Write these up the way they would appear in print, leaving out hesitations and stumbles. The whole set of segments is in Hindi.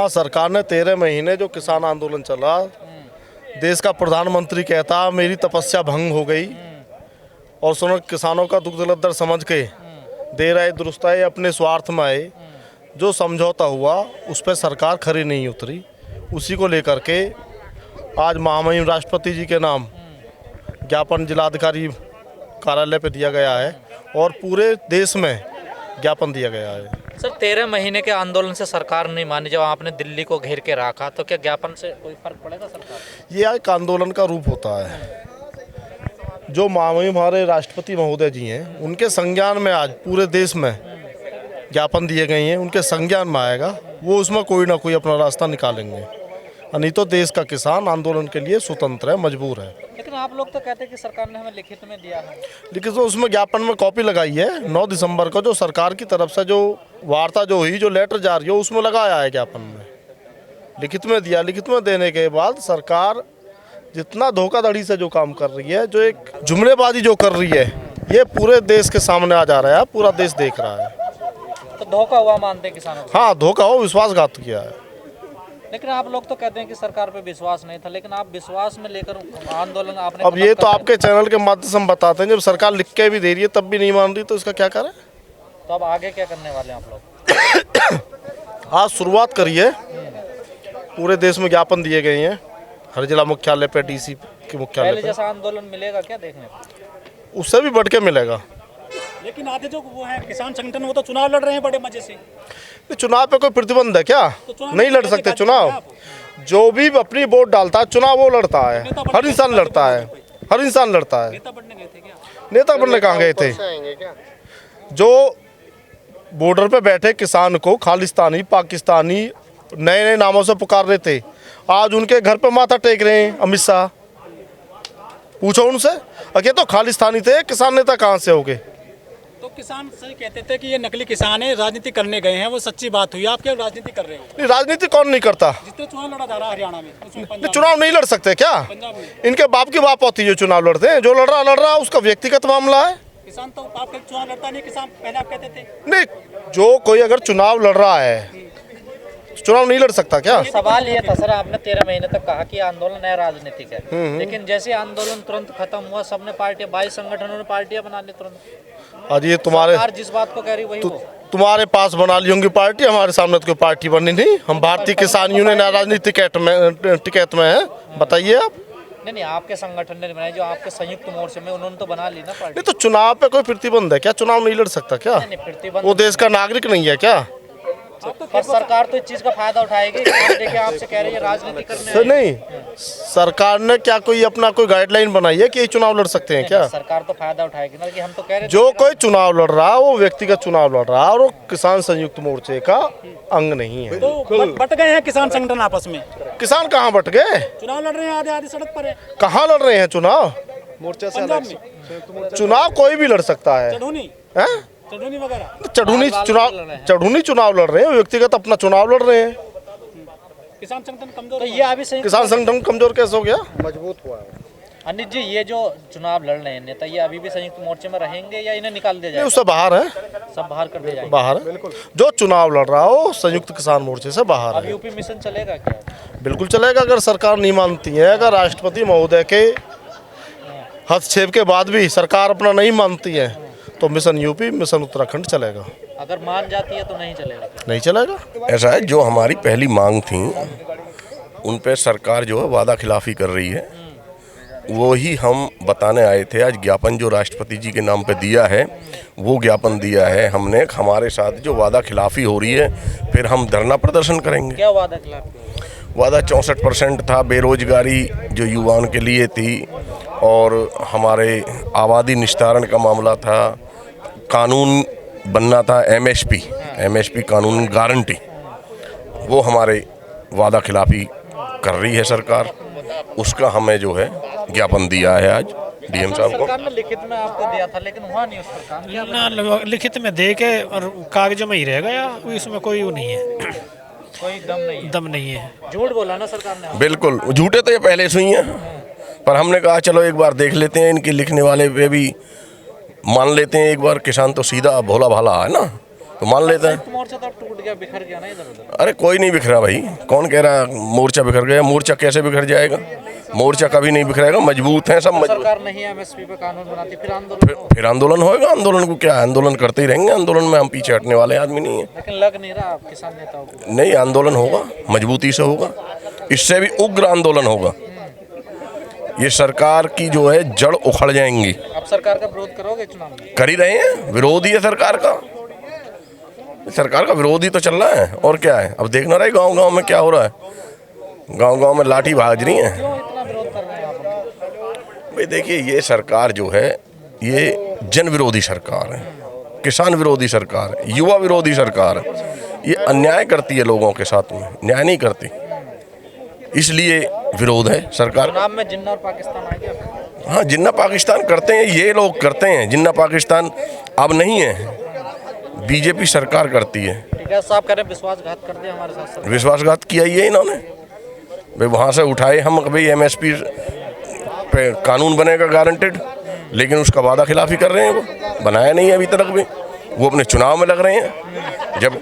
हाँ, सरकार ने 13 महीने जो किसान आंदोलन चला, देश का प्रधानमंत्री कहता मेरी तपस्या भंग हो गई और सुनो किसानों का दुख दर्द समझ के दे रहे दुरुस्त आए, अपने स्वार्थ में आए, जो समझौता हुआ उस पर सरकार खरी नहीं उतरी। उसी को लेकर के आज महामहिम राष्ट्रपति जी के नाम ज्ञापन जिलाधिकारी कार्यालय पे दिया गया है और पूरे देश में ज्ञापन दिया गया है। सर 13 महीने के आंदोलन से सरकार नहीं मानी, जब आपने दिल्ली को घेर के रखा, तो क्या ज्ञापन से कोई फर्क पड़ेगा सरकार? ये एक आंदोलन का रूप होता है। जो महामहिम हमारे राष्ट्रपति महोदय जी हैं, उनके संज्ञान में आज पूरे देश में ज्ञापन दिए गए हैं, उनके संज्ञान में आएगा, वो उसमें कोई ना कोई अपना रास्ता निकालेंगे। नहीं तो देश का किसान आंदोलन के लिए स्वतंत्र है, मजबूर है। लेकिन आप लोग तो कहते हैं कि सरकार ने हमें लिखित में दिया है। लेकिन तो उसमें ज्ञापन में कॉपी लगाई है 9 दिसंबर को, जो सरकार की तरफ से जो वार्ता जो हुई, जो लेटर जारी हो, उसमें लगाया है ज्ञापन में, लिखित में दिया। लिखित में देने के बाद सरकार जितना धोखाधड़ी से जो काम कर रही है, जो एक जुमलेबाजी जो कर रही है, ये पूरे देश के सामने आ जा रहा है, पूरा देश देख रहा है। तो धोखा हुआ मानते हैं किसानों को? हाँ, धोखा हो, विश्वासघात किया है। लेकिन आप लोग तो कहते हैं कि सरकार पे विश्वास नहीं था, लेकिन आप विश्वास में लेकर आंदोलन आपने। अब ये तो आपके चैनल के माध्यम से हम बताते हैं, जब सरकार लिख के भी दे रही है तब भी नहीं मान रही, तो इसका क्या करें? तो अब आगे क्या करने वाले हैं आप लोग? आज शुरुआत करिए, पूरे देश में ज्ञापन दिए गए हैं, हर जिला मुख्यालय पे, डीसी के मुख्यालय पहले पे। जैसा आंदोलन मिलेगा क्या देखने को? उससे भी बढ़ के मिलेगा। लेकिन आधे जो वो है किसान संगठन, वो तो चुनाव लड़ रहे हैं बड़े मजे से। चुनाव पे कोई प्रतिबंध है क्या? तो नहीं लड़ सकते चुनाव। जो भी अपनी वोट डालता है चुनाव वो लड़ता है, हर इंसान लड़ता है, हर इंसान लड़ता है। नेता बनने गए थे क्या? नेता बनने कहाँ गए थे? जो बॉर्डर पे बैठे किसान को खालिस्तानी, पाकिस्तानी नए नए नामों से पुकार रहे थे, आज उनके घर पे माथा टेक रहे हैं अमित शाह। पूछो उनसे, अके तो खालिस्तानी थे, किसान नेता कहाँ से हो गए? तो किसान सही कहते थे कि ये नकली किसान है, राजनीति करने गए हैं, वो सच्ची बात हुई। आप क्या राजनीति कर रहे हो? नहीं, राजनीति कौन नहीं करता? जितने चुनाव लड़ा जा रहा है हरियाणा में, उसमें नहीं, चुनाव नहीं लड़ सकते क्या? पंजाब में इनके बाप की बाप होती है जो चुनाव लड़ते हैं। जो लड़ रहा उसका व्यक्तिगत मामला है। किसान तो आप चुनाव लड़ता नहीं, किसान पहले आप कहते थे। नहीं, जो कोई अगर चुनाव लड़ रहा है, चुनाव नहीं लड़ सकता क्या? सवाल ये था सर, आपने 13 महीने तक कहा कि आंदोलन नया राजनीतिक है, लेकिन जैसे आंदोलन तुरंत खत्म हुआ, सबने पार्टियां, 22 संगठनों ने पार्टियां बना ली तुरंत। आज ये तुम्हारे सरकार जिस बात को कह रही वही हो। तुम्हारे पास बना ली होंगी पार्टी, हमारे सामने तो कोई पार्टी बनी नहीं। हम भारतीय किसान यूनियन राजनीतिक टिकट में है। बताइए आप। नहीं, आपके संगठन ने बनाई, जो आपके संयुक्त मोर्चे में, उन्होंने तो बना ली ना पार्टी। नहीं, तो चुनाव पे कोई प्रतिबंध है क्या? चुनाव नहीं लड़ सकता क्या? नहीं, प्रतिबंध वो देश का नागरिक नहीं है क्या? पर सरकार तो इस चीज का फायदा उठाएगी। देखिए, आपसे कह रही है राजनीति करने नहीं, सरकार ने क्या कोई अपना कोई गाइडलाइन बनाई है कि ये चुनाव लड़ सकते हैं क्या? सरकार तो फायदा उठाएगी ना, कि हम तो कह रहे जो कोई चुनाव लड़ रहा है वो व्यक्तिगत चुनाव लड़ रहा है और वो किसान संयुक्त मोर्चे का अंग नहीं है। तो बट गए हैं किसान संगठन आपस में। किसान कहाँ बट गए? चुनाव लड़ रहे हैं, आधे आधे सड़क पर है। कहाँ लड़ रहे हैं चुनाव? मोर्चा से पंजाब में चुनाव कोई भी लड़ सकता है। चढ़ूनी वगैरह चढ़ूनी चुनाव लड़ रहे हैं, व्यक्तिगत अपना चुनाव लड़ रहे हैं। किसान संगठन कमजोर। तो ये अभी संयुक्त किसान संगठन कमजोर कैसे हो गया? मजबूत हुआ है। अनिल जी, ये जो चुनाव लड़ रहे हैं नेता, ये अभी भी संयुक्त मोर्चे में रहेंगे या इन्हें निकाल दिया नहीं, जाएगा? उससे बाहर है, सब बाहर कर दिया जाएगा। बाहर है। जो चुनाव लड़ रहा हो संयुक्त किसान मोर्चे से बाहर अब है। यूपी मिशन चलेगा क्या? बिल्कुल चलेगा, अगर सरकार नहीं मानती है। अगर राष्ट्रपति महोदय के हस्तक्षेप के बाद भी सरकार अपना नहीं मानती है तो मिशन यूपी, मिशन उत्तराखंड चलेगा। अगर मान जाती है तो नहीं चलेगा? नहीं चलेगा। ऐसा है, जो हमारी पहली मांग थी उन पे सरकार जो है वादा खिलाफी कर रही है, वो ही हम बताने आए थे। आज ज्ञापन जो राष्ट्रपति जी के नाम पे दिया है, वो ज्ञापन दिया है हमने। हमारे साथ जो वादा खिलाफी हो रही है, फिर हम धरना प्रदर्शन करेंगे। क्या वादा खिलाफी? वादा 64% था, बेरोजगारी जो युवाओं के लिए थी, और हमारे आबादी निस्तारण का मामला था, कानून बनना था एमएसपी कानून गारंटी, वो हमारे वादा खिलाफी कर रही है सरकार। उसका हमें जो है ज्ञापन दिया है आज डीएम साहब को। सरकार ने लिखित में आपको दिया था, लेकिन हुआ नहीं उस पर काम। क्या ना लिखित में दे के और कागजों में ही रहेगा, या इसमें कोई वो नहीं है, कोई दम नहीं है। झूठ बोला ना सरकार ने? बिल्कुल झूठे तो ये पहले से ही हैं, पर हमने कहा चलो एक बार देख लेते हैं, इनके लिखने वाले पे भी मान लेते हैं एक बार। किसान तो सीधा भोला भाला है ना, तो मान लेते हैं। संयुक्त मोर्चा तो अब टूट गया, बिखर गया ना इधर उधर। अरे कोई नहीं बिखरा भाई, कौन कह रहा मोर्चा बिखर गया? मोर्चा कैसे बिखर जाएगा? मोर्चा कभी नहीं बिखरेगा, मजबूत है सब मजबूत। सरकार नहीं एमएसपी पे कानून बनाती, फिर आंदोलन होगा। फिर आंदोलन होएगा। आंदोलन को क्या है, आंदोलन करते ही रहेंगे। आंदोलन में हम पीछे हटने वाले आदमी नहीं है। लेकिन लग नहीं रहा आप किसान नेताओं को। नहीं, आंदोलन होगा, मजबूती से होगा, इससे भी उग्र आंदोलन होगा। ये सरकार की जो है जड़ उखड़ जाएंगी। आप सरकार का विरोध करोगे चुनाव में? कर ही रहे हैं, विरोध ही है सरकार का। सरकार का विरोध ही तो चल रहा है, और क्या है। अब देखना रहे गांव गांव में क्या हो रहा है। गांव गांव में लाठी भाज रही है। क्यों इतना विरोध कर रहे हैं आप? भाई देखिए, ये सरकार जो है ये जन विरोधी सरकार है, किसान विरोधी सरकार है, युवा विरोधी सरकार है। ये अन्याय करती है लोगों के साथ में, न्याय नहीं करती, इसलिए विरोध है सरकार। चुनाव में जिन्ना और पाकिस्तान आ गया। हाँ, जिन्ना पाकिस्तान करते हैं, ये लोग करते हैं। जिन्ना पाकिस्तान अब नहीं है, बीजेपी सरकार करती है। ठीक है, साहब कह रहे हैं विश्वासघात कर दिया हमारे साथ सरकार। विश्वासघात किया ही है इन्होंने। भाई वहाँ से उठाए हम, भाई एमएसपी पे कानून बनेगा गारंटेड, लेकिन उसका वादा खिलाफी कर रहे हैं। वो बनाया नहीं है अभी तक भी, वो अपने चुनाव में लग रहे हैं। जब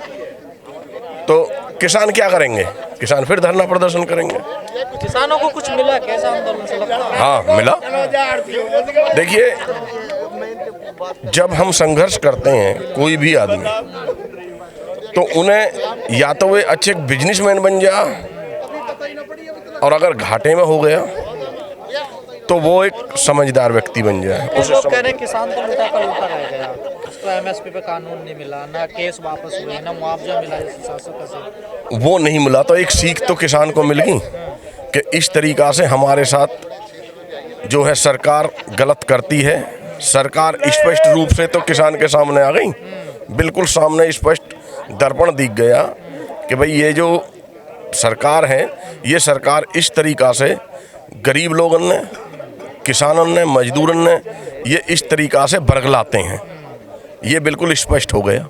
तो किसान क्या करेंगे? किसान फिर धरना प्रदर्शन करेंगे। किसानों को कुछ मिला कैसा आंदोलन से लगता है? हाँ मिला। देखिए, जब हम संघर्ष करते हैं कोई भी आदमी, तो उन्हें या तो वे अच्छे बिजनेसमैन बन जा, और अगर घाटे में हो गया तो वो एक समझदार व्यक्ति बन जाए। कुछ लोग कह रहे हैं किसान तो लूटा का लूटा रह गया, उसको एमएसपी पे कानून नहीं मिला, ना केस वापस हुए, ना मुआवजा मिला जैसे शासकों से। वो नहीं मिला तो एक सीख तो किसान को मिल गई कि इस तरीक़ा से हमारे साथ जो है सरकार गलत करती है। सरकार स्पष्ट रूप से तो किसान के सामने आ गई, बिल्कुल सामने स्पष्ट दर्पण दिख गया कि भाई ये जो सरकार है, ये सरकार इस तरीक़ा से गरीब लोगों ने, किसानों ने, मजदूरों ने ये इस तरीक़ा से बरगलाते हैं। ये बिल्कुल स्पष्ट हो गया,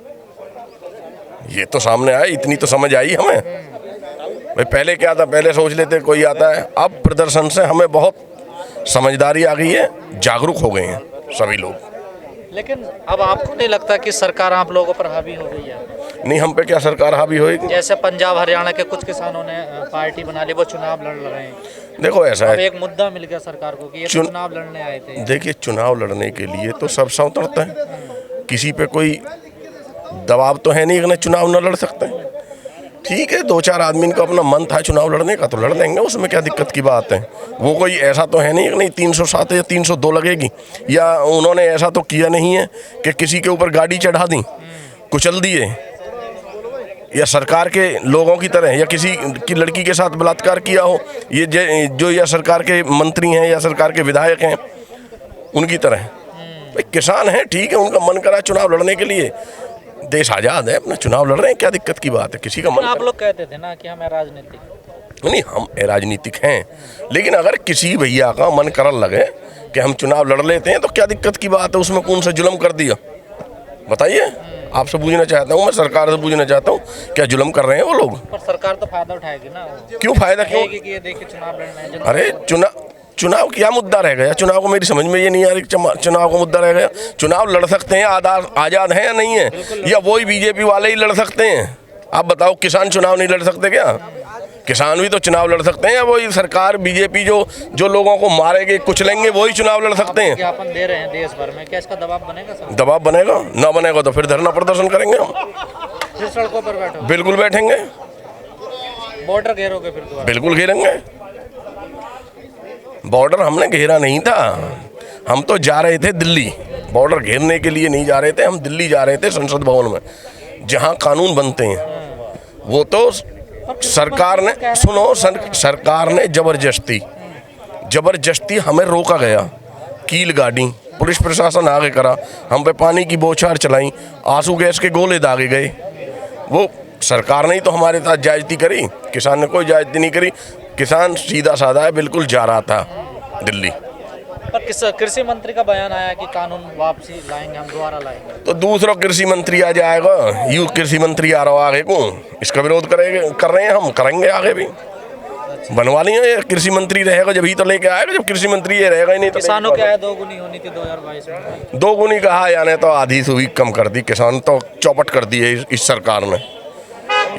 ये तो सामने आया, इतनी तो समझ आई हमें। भाई पहले क्या था, पहले सोच लेते कोई आता है, अब प्रदर्शन से हमें बहुत समझदारी आ गई है, जागरूक हो गए हैं सभी लोग। लेकिन अब आपको नहीं लगता कि सरकार आप लोगों पर हावी हो गई है? नहीं, हम पे क्या सरकार हावी होएगी? जैसे पंजाब हरियाणा के कुछ किसानों ने पार्टी बना ली, वो चुनाव लड़ रहे हैं। देखो ऐसा अब है, एक मुद्दा मिल गया सरकार को कि ये तो चुनाव लड़ने आए थे। देखिए चुनाव लड़ने के लिए तो सब उतरते हैं, किसी पे कोई दबाव तो है नहीं कि चुनाव न लड़ सकते। ठीक है, दो चार आदमी का अपना मन था चुनाव लड़ने का तो लड़ लेंगे, उसमें क्या दिक्कत की बात है। वो कोई ऐसा तो है नहीं कि नहीं 307 या 302 लगेगी, या उन्होंने ऐसा तो किया नहीं है कि किसी के ऊपर गाड़ी चढ़ा दी, कुचल दिए, या सरकार के लोगों की तरह या किसी की लड़की के साथ बलात्कार किया हो, ये जो या सरकार के मंत्री हैं या सरकार के विधायक हैं उनकी तरह। भाई किसान हैं, ठीक है, उनका मन करा चुनाव लड़ने के लिए, देश आज़ाद है, अपना चुनाव लड़ रहे हैं, क्या दिक्कत की बात है। किसी का मन, आप लोग कहते थे ना कि हम राजनीतिक नहीं, हम राजनीतिक हैं, लेकिन अगर किसी भैया का मन करल लगे कि हम चुनाव लड़ लेते हैं तो क्या दिक्कत की बात है, उसमें कौन सा जुल्म कर दिया बताइए। आपसे पूछना चाहता हूँ, मैं सरकार से पूछना चाहता हूँ, क्या जुल्म कर रहे हैं वो लोग? पर सरकार तो फायदा उठाएगी ना। क्यों फायदा, क्यों? कि ये देखिए चुनाव लड़ना है। अरे चुनाव क्या मुद्दा रह गया? चुनाव को मेरी समझ में ये नहीं आ रही, चुनाव का मुद्दा रह गया। चुनाव लड़ सकते हैं, आज़ाद हैं या नहीं है, या वही बीजेपी वाले ही लड़ सकते हैं? आप बताओ, किसान चुनाव नहीं लड़ सकते क्या? किसान भी तो चुनाव लड़ सकते हैं, या वही सरकार बीजेपी जो लोगों को मारेंगे कुचलेंगे वही चुनाव लड़ सकते हैं? ज्ञापन दे रहे हैं देश भर में, क्या इसका दबाव बनेगा सर? दबाव बनेगा, ना बनेगा तो फिर धरना प्रदर्शन करेंगे हम, फिर सड़कों पर बैठो, बिल्कुल बैठेंगे, बॉर्डर घेरोगे फिर दोबारा? बिल्कुल घेरेंगे। बॉर्डर हमने घेरा नहीं था, हम तो जा रहे थे दिल्ली, बॉर्डर घेरने के लिए नहीं जा रहे थे, हम दिल्ली जा रहे थे संसद भवन में जहां कानून बनते हैं। वो तो सरकार ने, सुनो, सरकार ने जबरदस्ती हमें रोका गया, कील गाड़ी, पुलिस प्रशासन आगे करा, हम पे पानी की बौछार चलाई, आंसू गैस के गोले दागे गए। वो सरकार ने ही तो हमारे साथ ज्यादती करी, किसान ने कोई ज्यादती नहीं करी। किसान सीधा साधा है, बिल्कुल जा रहा था दिल्ली। पर कृषि मंत्री का बयान आया कि कानून वापसी लाएंगे, हम दोबारा लाएंगे। तो दूसरा कृषि मंत्री आ जाएगा, यू कृषि मंत्री आ रहा हो आगे को, इसका विरोध कर रहे हैं, हम करेंगे आगे भी। बनवा लिए, कृषि मंत्री रहेगा जब ही तो लेके आएगा, जब कृषि मंत्री ये रहेगा ही नहीं तो किसानों की आय दोगुनी होनी थी 2022 में। दोगुनी कहा, यानी तो आधी से भी कम कर दी, किसान तो चौपट कर दिए इस सरकार ने।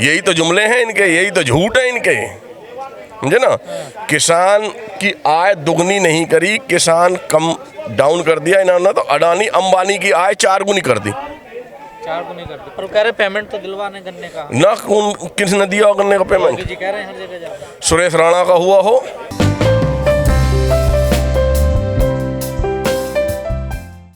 यही तो जुमले हैं इनके, यही तो झूठ है इनके, समझे ना। किसान की आय दुगनी नहीं करी, किसान कम डाउन कर दिया इन्होंने, तो अडानी अंबानी की आय 4 गुनी कर दी। 4 गुनी कर दी, पर कह रहे पेमेंट तो दिलवाने गन्ने का ना किसने दिया गन्ने का पेमेंट? जी कह रहे हैं हर जगह जाकर। सुरेश राणा का हुआ हो।